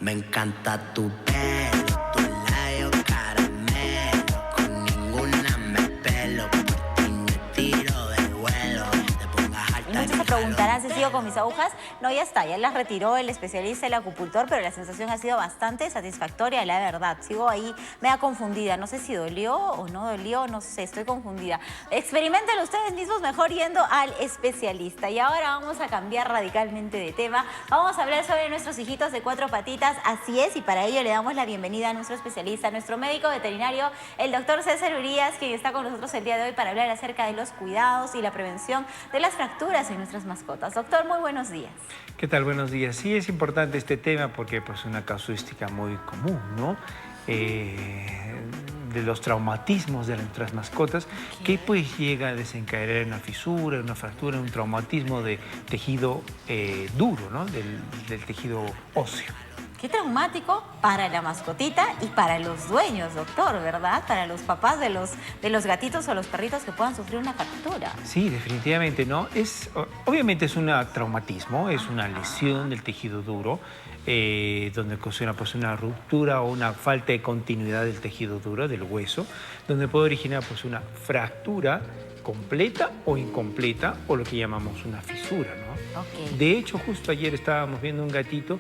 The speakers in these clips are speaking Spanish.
Me encanta tu pelo, tus labios caramelo. Con ninguna me pelo, por ti me tiro del vuelo. Te pongas alta. Y muchos se preguntarán si sigo con mis agujas. No, ya está, ya las retiró el especialista, el acupuntor, pero la sensación ha sido bastante satisfactoria, la verdad. Sigo ahí media confundida, no sé si dolió o no dolió, no sé, estoy confundida. Experimenten ustedes mismos mejor yendo al especialista. Y ahora vamos a cambiar radicalmente de tema. Vamos a hablar sobre nuestros hijitos de cuatro patitas, así es, y para ello le damos la bienvenida a nuestro especialista, a nuestro médico veterinario, el doctor César Urías, quien está con nosotros el día de hoy para hablar acerca de los cuidados y la prevención de las fracturas en nuestras mascotas. Doctor, muy buenos días. ¿Qué tal? Buenos días. Sí, es importante este tema porque pues, es una casuística muy común, ¿no? De los traumatismos de nuestras mascotas, que pues llega a desencadenar en una fisura, una fractura, un traumatismo de tejido duro, ¿no? Del tejido óseo. Qué traumático para la mascotita y para los dueños, doctor, ¿verdad? Para los papás de los gatitos o los perritos que puedan sufrir una fractura. Sí, definitivamente, ¿no? Obviamente es un traumatismo, es una lesión del tejido duro, donde ocasiona pues, una ruptura o una falta de continuidad del tejido duro, del hueso, donde puede originar pues, una fractura completa o incompleta, o lo que llamamos una fisura, ¿no? Okay. De hecho, justo ayer estábamos viendo un gatito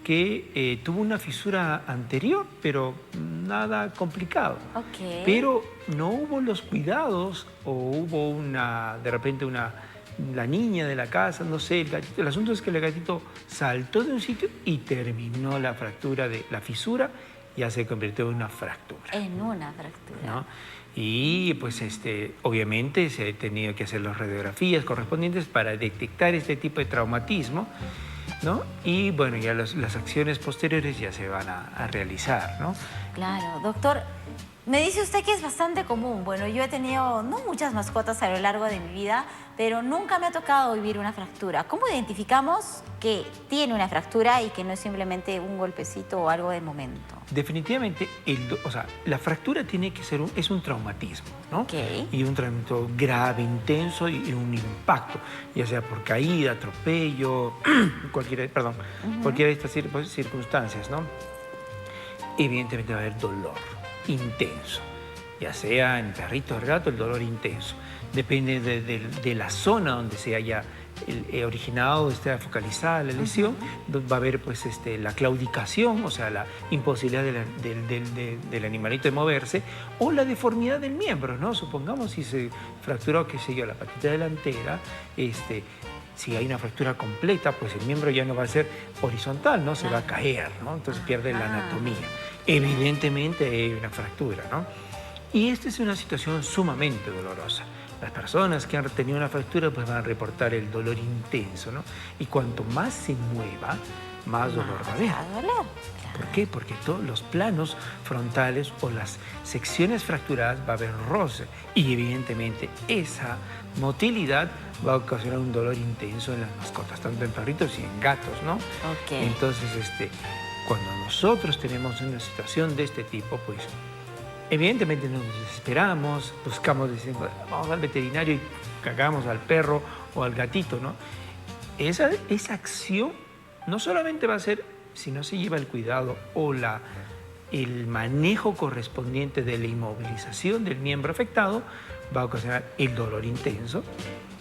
que tuvo una fisura anterior, pero nada complicado. Okay. Pero no hubo los cuidados o hubo de repente la niña de la casa, no sé, el gatito. El asunto es que el gatito saltó de un sitio y terminó la fractura de la fisura, ya se convirtió en una fractura. En una fractura. ¿No? Y pues obviamente se ha tenido que hacer las radiografías correspondientes para detectar este tipo de traumatismo, ¿no? Y bueno, ya las acciones posteriores ya se van a realizar, ¿no? Claro, doctor, me dice usted que es bastante común. Bueno, yo he tenido no muchas mascotas a lo largo de mi vida, pero nunca me ha tocado vivir una fractura. ¿Cómo identificamos que tiene una fractura y que no es simplemente un golpecito o algo de momento? Definitivamente, la fractura tiene que ser es un traumatismo, ¿no? Okay. Y un traumatismo grave, intenso y un impacto, ya sea por caída, atropello, cualquiera de estas circunstancias, ¿no? Evidentemente va a haber dolor intenso, ya sea en perrito o gato, el dolor intenso. Depende de la zona donde se haya originado, esté focalizada la lesión, va a haber pues, la claudicación, o sea, la imposibilidad del animalito de moverse, o la deformidad del miembro, ¿no? Supongamos si se fracturó, qué sé yo, la patita delantera, si hay una fractura completa, pues el miembro ya no va a ser horizontal, ¿no? Se va a caer, ¿no? Entonces pierde la anatomía. Evidentemente hay una fractura, ¿no? Y esta es una situación sumamente dolorosa. Las personas que han tenido una fractura pues van a reportar el dolor intenso, ¿no? Y cuanto más se mueva, más dolor va a haber. ¿Por qué? Porque todos los planos frontales o las secciones fracturadas va a haber roce. Y evidentemente esa motilidad va a ocasionar un dolor intenso en las mascotas, tanto en perritos y en gatos, ¿no? Okay. Entonces, cuando nosotros tenemos una situación de este tipo, pues evidentemente nos desesperamos, buscamos, decimos, vamos al veterinario y cagamos al perro o al gatito, ¿no? Esa acción no solamente va a ser, si no se lleva el cuidado o el manejo correspondiente de la inmovilización del miembro afectado, va a ocasionar el dolor intenso.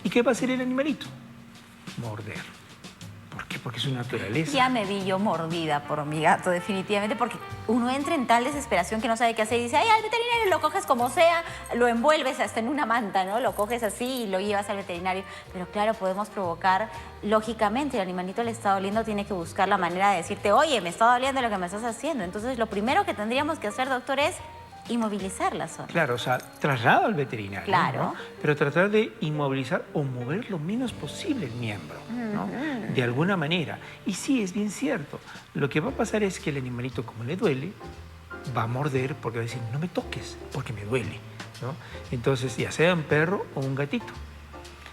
¿Y qué va a hacer el animalito? Morder. ¿Por qué? Porque es su naturaleza. Ya me vi yo mordida por mi gato, definitivamente, porque uno entra en tal desesperación que no sabe qué hacer y dice, ay, al veterinario, lo coges como sea, lo envuelves hasta en una manta, ¿no? Lo coges así y lo llevas al veterinario. Pero claro, podemos provocar, lógicamente, el animalito le está doliendo, tiene que buscar la manera de decirte, oye, me está doliendo lo que me estás haciendo. Entonces, lo primero que tendríamos que hacer, doctor, es inmovilizar la zona. Claro, o sea, traslado al veterinario, claro, ¿no? Pero tratar de inmovilizar o mover lo menos posible el miembro, ¿no? De alguna manera. Y sí, es bien cierto. Lo que va a pasar es que el animalito, como le duele, va a morder porque va a decir, no me toques porque me duele, ¿no? Entonces, ya sea un perro o un gatito.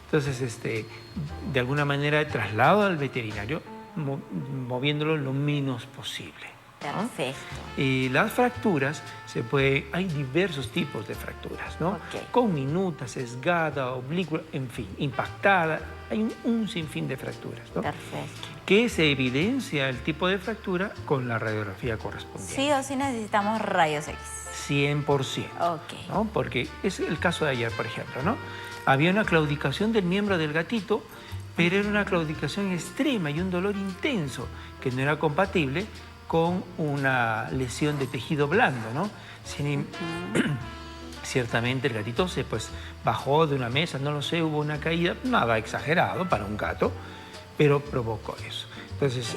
Entonces, de alguna manera, traslado al veterinario moviéndolo lo menos posible. Perfecto. Y las fracturas, hay diversos tipos de fracturas, ¿no? Okay. Comminuta, sesgada, oblicua, en fin, impactada. Hay un sinfín de fracturas, ¿no? Perfecto. que se evidencia el tipo de fractura con la radiografía correspondiente. Sí o sí necesitamos rayos X. 100%. Ok. ¿No? Porque es el caso de ayer, por ejemplo, ¿no? Había una claudicación del miembro del gatito, pero era una claudicación extrema y un dolor intenso que no era compatible con una lesión de tejido blando, ¿no? Ciertamente el gatito se bajó de una mesa, no lo sé, hubo una caída, nada exagerado para un gato, pero provocó eso. Entonces,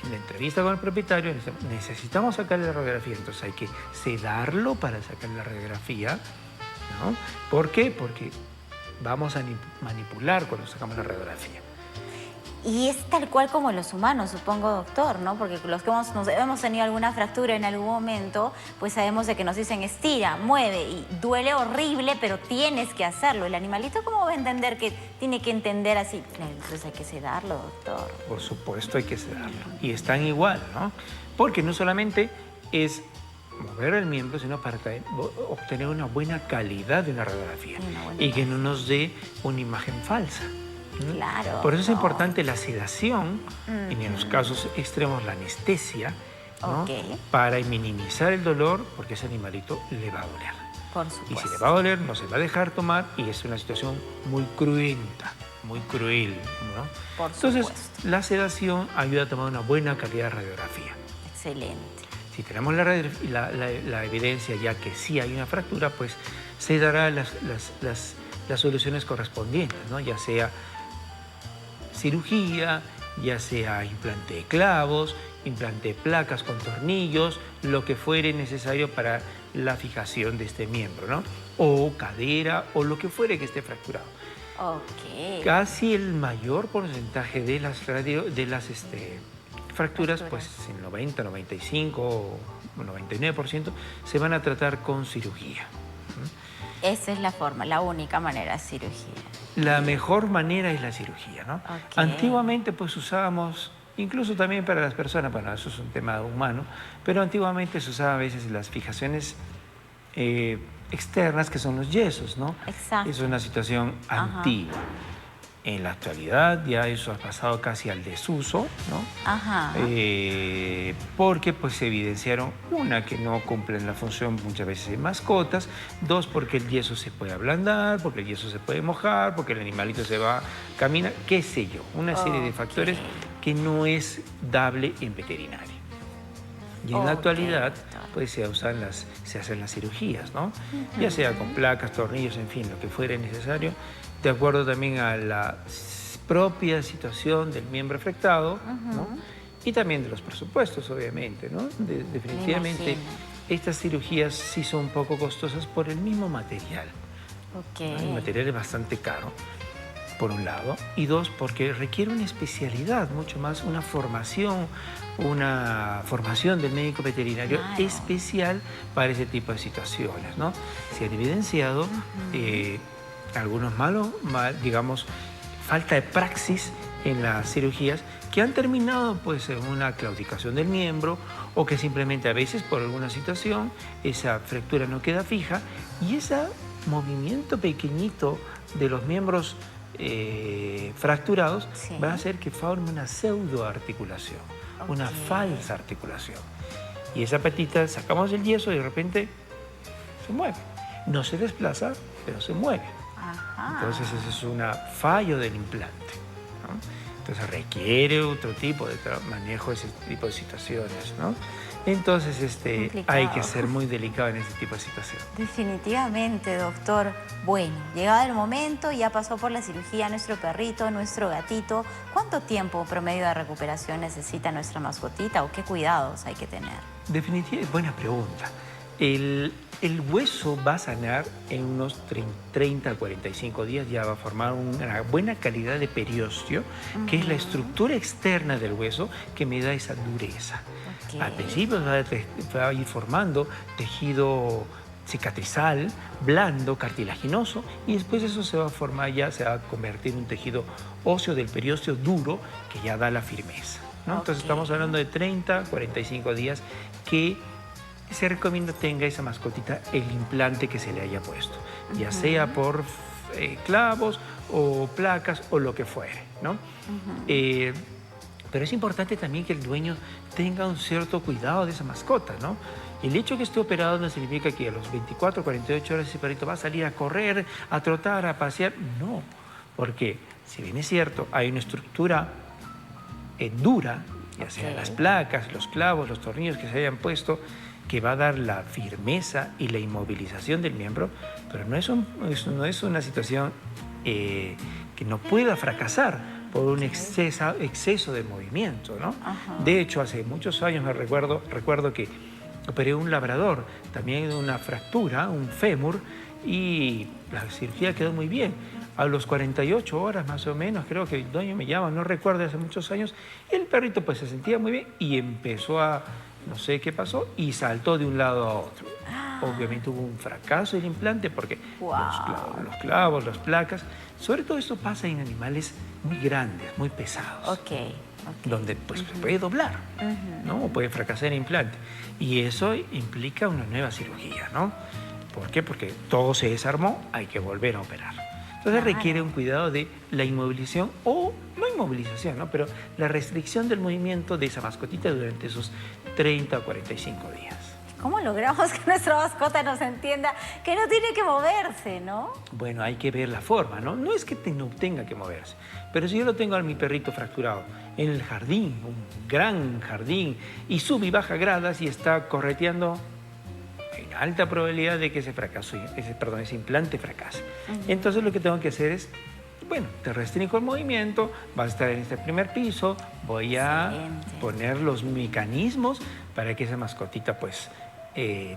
en la entrevista con el propietario, necesitamos sacarle la radiografía, entonces hay que sedarlo para sacar la radiografía, ¿no? ¿Por qué? Porque vamos a manipular cuando sacamos la radiografía. Y es tal cual como los humanos, supongo, doctor, ¿no? Porque los que hemos tenido alguna fractura en algún momento, pues sabemos de que nos dicen estira, mueve y duele horrible, pero tienes que hacerlo. ¿El animalito cómo va a entender que tiene que entender así? Entonces hay que sedarlo, doctor. Por supuesto hay que sedarlo. Y están igual, ¿no? Porque no solamente es mover el miembro, sino para obtener una buena calidad de una radiografía y que no nos dé una imagen falsa. Claro. Por eso es importante la sedación y en los casos extremos la anestesia, ¿no? Para minimizar el dolor, porque ese animalito le va a doler. Por supuesto. Y si le va a doler, no se va a dejar tomar y es una situación muy cruenta, muy cruel, ¿no? Por supuesto. Entonces, la sedación ayuda a tomar una buena calidad de radiografía. Excelente. Si tenemos la evidencia ya que sí hay una fractura, pues se dará las soluciones correspondientes, ¿no? Ya sea cirugía, ya sea implante de clavos, implante de placas con tornillos, lo que fuere necesario para la fijación de este miembro, ¿no? O cadera, o lo que fuere que esté fracturado. Ok. Casi el mayor porcentaje de las fracturas, pues el 90, 95 o 99%, se van a tratar con cirugía. Esa es la forma, la única manera de cirugía. La mejor manera es la cirugía, ¿no? Antiguamente pues usábamos, incluso también para las personas, bueno, eso es un tema humano, pero antiguamente se usaba a veces las fijaciones externas, que son los yesos, ¿no? Exacto. Es una situación antigua. En la actualidad ya eso ha pasado casi al desuso, ¿no? Ajá. Porque pues se evidenciaron, una, que no cumplen la función muchas veces en mascotas, dos, porque el yeso se puede ablandar, porque el yeso se puede mojar, porque el animalito se va a caminar, qué sé yo, una serie de factores que no es dable en veterinaria. Y en la actualidad pues se hacen las cirugías, ¿no? Ya sea con placas, tornillos, en fin, lo que fuera necesario, de acuerdo también a la propia situación del miembro afectado, ¿no? Y también de los presupuestos, obviamente, ¿no? Definitivamente estas cirugías sí son un poco costosas por el mismo material. ¿No? El material es bastante caro, por un lado, y dos, porque requiere una especialidad, mucho más una formación del médico veterinario especial para ese tipo de situaciones, ¿no? Se han evidenciado algunos digamos, falta de praxis en las cirugías que han terminado pues en una claudicación del miembro o que simplemente a veces por alguna situación esa fractura no queda fija y ese movimiento pequeñito de los miembros fracturados va a hacer que forme una pseudoarticulación, una falsa articulación. Y esa patita sacamos el yeso y de repente se mueve. No se desplaza, pero se mueve. Entonces ese es un fallo del implante, ¿no? Entonces requiere otro tipo de manejo de ese tipo de situaciones, ¿no? Entonces hay que ser muy delicado en ese tipo de situaciones. Definitivamente, doctor. Bueno, llegado el momento, ya pasó por la cirugía nuestro perrito, nuestro gatito. ¿Cuánto tiempo promedio de recuperación necesita nuestra mascotita o qué cuidados hay que tener? Definitivamente, buena pregunta. El hueso va a sanar en unos 30 a 45 días, ya va a formar una buena calidad de periósteo, que es la estructura externa del hueso que me da esa dureza. Al principio va a ir formando tejido cicatrizal, blando, cartilaginoso, y después eso se va a formar ya, se va a convertir en un tejido óseo del periósteo duro que ya da la firmeza, ¿no? Entonces estamos hablando de 30 a 45 días que se recomienda tenga esa mascotita el implante que se le haya puesto, ya sea por clavos o placas o lo que fuere, ¿no? Pero es importante también que el dueño tenga un cierto cuidado de esa mascota, ¿no? El hecho de que esté operado no significa que a los 24, 48 horas ese perrito va a salir a correr, a trotar, a pasear. No, porque si bien es cierto, hay una estructura dura, ya sea las placas, los clavos, los tornillos que se hayan puesto, que va a dar la firmeza y la inmovilización del miembro, pero no es una situación que no pueda fracasar por un exceso de movimiento, ¿no? De hecho, hace muchos años recuerdo que operé un labrador, también de una fractura, un fémur, y la cirugía quedó muy bien. A los 48 horas más o menos, creo que el dueño me llama, no recuerdo, hace muchos años, y el perrito pues se sentía muy bien y empezó a, no sé qué pasó, y saltó de un lado a otro. Obviamente hubo un fracaso del implante porque los clavos, las placas, sobre todo esto pasa en animales muy grandes, muy pesados, donde pues se puede doblar, ¿no? O puede fracasar el implante. Y eso implica una nueva cirugía, ¿no? ¿Por qué? Porque todo se desarmó, hay que volver a operar. Entonces requiere un cuidado de la inmovilización o no inmovilización, ¿no? Pero la restricción del movimiento de esa mascotita durante esos 30 o 45 días. ¿Cómo logramos que nuestra mascota nos entienda que no tiene que moverse, no? Bueno, hay que ver la forma, ¿no? No es que no tenga que moverse, pero si yo lo tengo a mi perrito fracturado en el jardín, un gran jardín, y sube y baja gradas y está correteando, hay una alta probabilidad de que ese implante fracase. Entonces lo que tengo que hacer es, bueno, te restringo el movimiento, vas a estar en este primer piso, voy a poner los mecanismos para que esa mascotita pues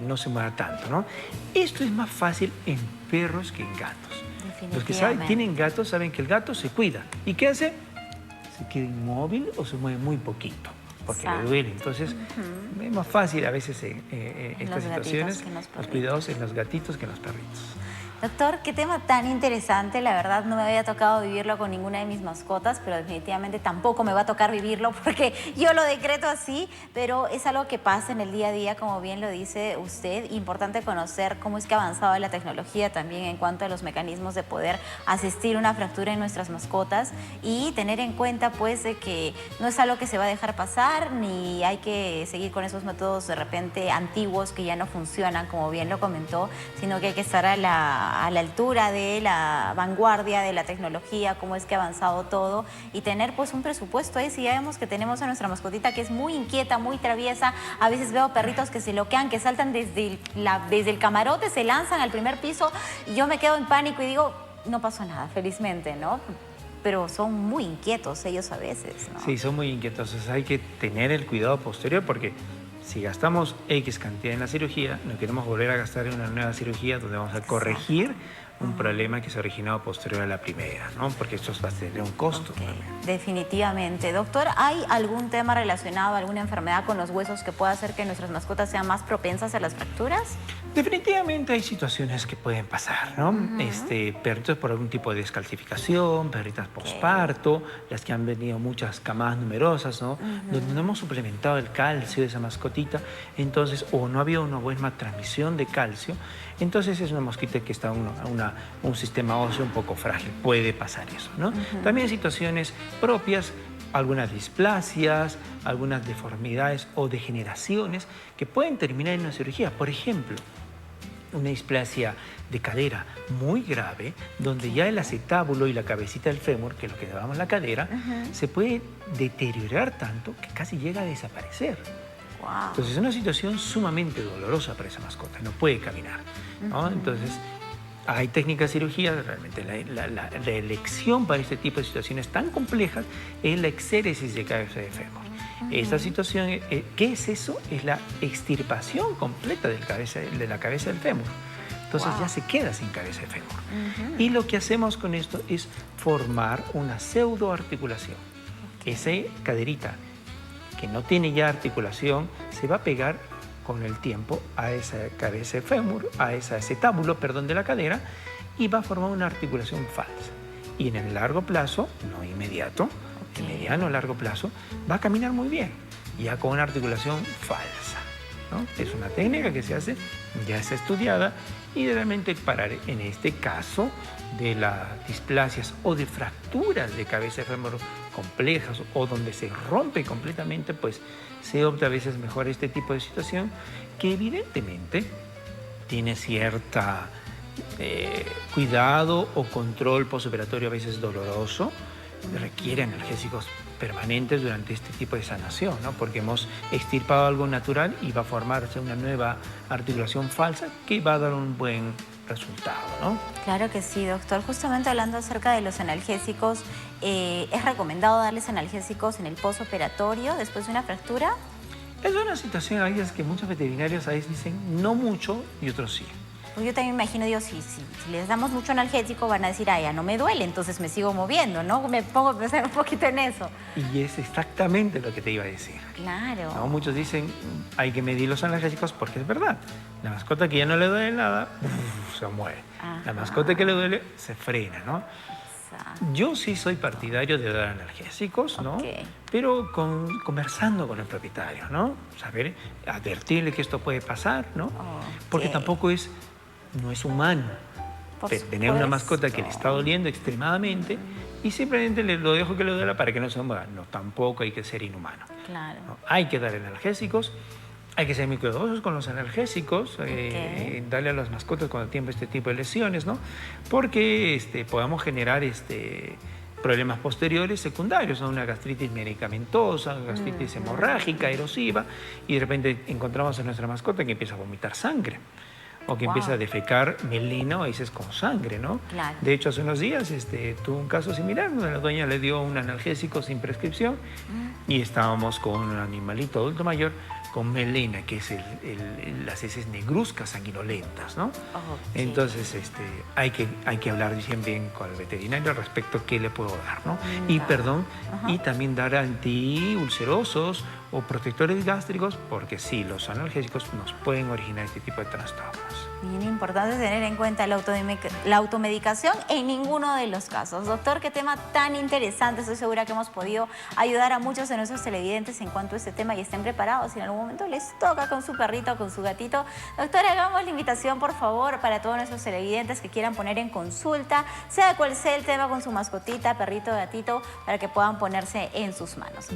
no se mueva tanto, ¿no? Esto es más fácil en perros que en gatos. Los que tienen gatos saben que el gato se cuida. ¿Y qué hace? Se queda inmóvil o se mueve muy poquito, porque le duele. Entonces, es más fácil a veces estas situaciones, los cuidados en los gatitos que en los perritos. Doctor, qué tema tan interesante. La verdad no me había tocado vivirlo con ninguna de mis mascotas, pero definitivamente tampoco me va a tocar vivirlo porque yo lo decreto así, pero es algo que pasa en el día a día, como bien lo dice usted. Importante conocer cómo es que ha avanzado la tecnología también en cuanto a los mecanismos de poder asistir a una fractura en nuestras mascotas y tener en cuenta pues de que no es algo que se va a dejar pasar ni hay que seguir con esos métodos de repente antiguos que ya no funcionan, como bien lo comentó, sino que hay que estar a la altura de la vanguardia de la tecnología, cómo es que ha avanzado todo y tener pues un presupuesto ahí. Si ya vemos que tenemos a nuestra mascotita que es muy inquieta, muy traviesa, a veces veo perritos que se loquean, que saltan desde el camarote, se lanzan al primer piso y yo me quedo en pánico y digo, no pasó nada, felizmente, ¿no? Pero son muy inquietos ellos a veces, ¿no? Sí, son muy inquietos. Entonces hay que tener el cuidado posterior porque si gastamos X cantidad en la cirugía, no queremos volver a gastar en una nueva cirugía donde vamos a corregir un problema que se ha originado posterior a la primera, ¿no? Porque esto va a tener un costo. Definitivamente. Doctor, ¿hay algún tema relacionado, alguna enfermedad con los huesos que pueda hacer que nuestras mascotas sean más propensas a las fracturas? Definitivamente hay situaciones que pueden pasar, ¿no? Perritos por algún tipo de descalcificación, perritas posparto, las que han venido muchas camadas numerosas, ¿no? Donde no hemos suplementado el calcio de esa mascotita, entonces, o no había una buena transmisión de calcio, entonces es una mosquita que está en un sistema óseo un poco frágil. Puede pasar eso, ¿no? También situaciones propias, algunas displasias, algunas deformidades o degeneraciones que pueden terminar en una cirugía. Por ejemplo, una displasia de cadera muy grave, donde ya el acetábulo y la cabecita del fémur, que es lo que llamamos la cadera, se puede deteriorar tanto que casi llega a desaparecer. Entonces es una situación sumamente dolorosa para esa mascota, no puede caminar, ¿no? Entonces hay técnicas de cirugía, realmente la elección para este tipo de situaciones tan complejas es la exéresis de cabeza de fémur. Esta situación, ¿qué es eso? Es la extirpación completa de la cabeza del fémur. Entonces ya se queda sin cabeza de fémur. Y lo que hacemos con esto es formar una pseudoarticulación. Esa caderita que no tiene ya articulación se va a pegar con el tiempo a esa cabeza de fémur, a ese acetábulo, perdón, de la cadera, y va a formar una articulación falsa. Y en el largo plazo, no inmediato, en mediano o largo plazo, va a caminar muy bien, ya con una articulación falsa, ¿no? Es una técnica que se hace, ya está estudiada, y realmente parar en este caso de las displasias o de fracturas de cabeza de fémur complejas o donde se rompe completamente, pues se opta a veces mejor este tipo de situación que evidentemente tiene cierta cuidado o control postoperatorio a veces doloroso, requiere analgésicos permanentes durante este tipo de sanación, ¿no? Porque hemos extirpado algo natural y va a formarse una nueva articulación falsa que va a dar un buen resultado, ¿no? Claro que sí, doctor. Justamente hablando acerca de los analgésicos, ¿es recomendado darles analgésicos en el postoperatorio después de una fractura? Es una situación a veces que muchos veterinarios a veces dicen no mucho y otros sí. Pues yo también me imagino, Dios, si les damos mucho analgésico van a decir, ah, ya no me duele, entonces me sigo moviendo, ¿no? Me pongo a pensar un poquito en eso. Y es exactamente lo que te iba a decir. Claro. ¿No? Muchos dicen, hay que medir los analgésicos porque es verdad. La mascota que ya no le duele nada, se mueve. Ajá. La mascota que le duele, se frena, ¿no? Exacto. Yo sí soy partidario de dar analgésicos, ¿no? Ok. Pero conversando con el propietario, ¿no? Saber, advertirle que esto puede pasar, ¿no? Porque Ok. tampoco no es humano tener una mascota que le está doliendo extremadamente y simplemente lo dejo que le duela para que no se mueva. No, tampoco hay que ser inhumano. Claro. ¿No? Hay que dar analgésicos, hay que ser muy cuidadosos con los analgésicos, darle a las mascotas cuando tienen este tipo de lesiones, ¿no? Porque podamos generar problemas posteriores secundarios, ¿no? Una gastritis medicamentosa, gastritis hemorrágica, erosiva, y de repente encontramos a nuestra mascota que empieza a vomitar sangre. O que empieza a defecar melena o heces con sangre, ¿no? Claro. De hecho, hace unos días tuve un caso similar donde la dueña le dio un analgésico sin prescripción y estábamos con un animalito adulto mayor con melena, que es las heces negruzcas sanguinolentas, ¿no? Okay. Entonces, hay que hablar bien con el veterinario al respecto a qué le puedo dar, ¿no? Y también dar antiulcerosos o protectores gástricos, porque sí, los analgésicos nos pueden originar este tipo de trastornos. Bien importante tener en cuenta la automedicación en ninguno de los casos. Doctor, qué tema tan interesante. Estoy segura que hemos podido ayudar a muchos de nuestros televidentes en cuanto a este tema y estén preparados. Si en algún momento les toca con su perrito o con su gatito. Doctor, hagamos la invitación, por favor, para todos nuestros televidentes que quieran poner en consulta, sea cual sea el tema con su mascotita, perrito o gatito, para que puedan ponerse en sus manos.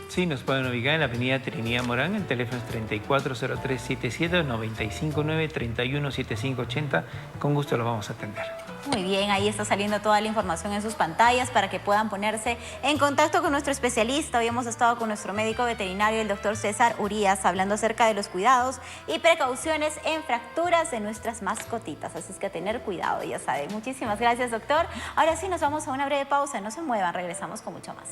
Sí, nos pueden ubicar en la avenida Trinidad Morán, el teléfono es 340377 959 317580. Con gusto lo vamos a atender. Muy bien, ahí está saliendo toda la información en sus pantallas para que puedan ponerse en contacto con nuestro especialista. Hoy hemos estado con nuestro médico veterinario, el doctor César Urías, hablando acerca de los cuidados y precauciones en fracturas de nuestras mascotitas. Así es que a tener cuidado, ya saben. Muchísimas gracias, doctor. Ahora sí, nos vamos a una breve pausa. No se muevan, regresamos con mucho más.